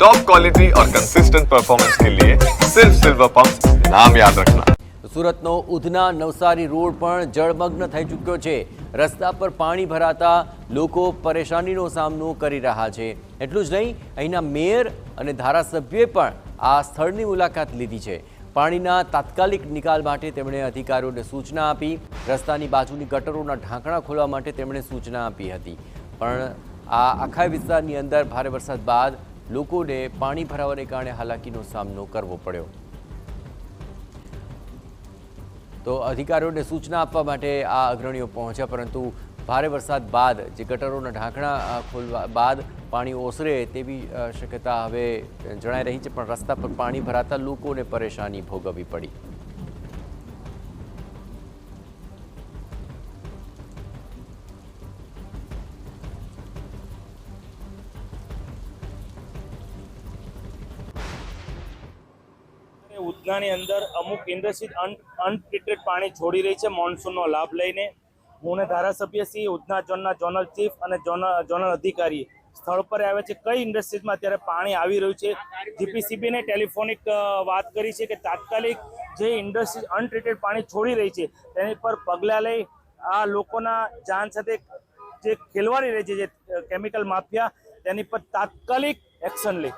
Top quality और consistent performance के लिए सिर्फ सिल्वर पंप नाम याद रखना। સુરતનો ઉધના નવસારી રોડ પણ જળમગ્ન થઈ ચૂક્યો છે। રસ્તા પર પાણી ભરાતા લોકો પરેશાનીનો સામનો કરી રહ્યા છે। એટલું જ નહીં, અહીંના મેયર અને ધારાસભ્યએ પણ આ સ્થળની મુલાકાત લીધી છે। પાણીના તાત્કાલિક નિકાલ માટે તેમણે અધિકારીઓને સૂચના આપી। રસ્તાની બાજુની ગટરોના ઢાંકણા ખોલવા માટે તેમણે સૂચના આપી હતી, પણ આ આખા વિસ્તારની અંદર ભારે વરસાદ બાદ લોકોને પાણી ભરાવાને કારણે હાલાકીનો સામનો કરવો પડ્યો। તો અધિકારીઓને સૂચના આપવા માટે આ અગ્રણીઓ પહોંચ્યા, પરંતુ ભારે વરસાદ બાદ જે ગટરોના ઢાંકણા ખોલવા બાદ પાણી ઓસરે તેવી શક્યતા હવે જણાઈ રહી છે, પણ રસ્તા પર પાણી ભરાતા લોકોને પરેશાની ભોગવવી પડી। ઉધનાની અંદર અમુક ઇન્ડસ્ટ્રી અનટ્રીટેડ પાણી છોડી રહી છે મોન્સૂનનો લાભ લઈને। હું ધારાસભ્ય શ્રી ઉધના ઝોનના ઝોનલ ચીફ અને ઝોનલ અધિકારી સ્થળ પર આવ્યા છે। કઈ ઇન્ડસ્ટ્રીઝમાં અત્યારે પાણી આવી રહ્યું છે, જીપીસીબીને ટેલિફોનિક વાત કરી છે કે તાત્કાલિક જે ઇન્ડસ્ટ્રી અનટ્રીટેડ પાણી છોડી રહી છે તેની પર પગલાં લઈ આ લોકોના જાન સાથે જે ખેલવાડી રહી છે, જે કેમિકલ માફિયા, તેની પર તાત્કાલિક એક્શન લે।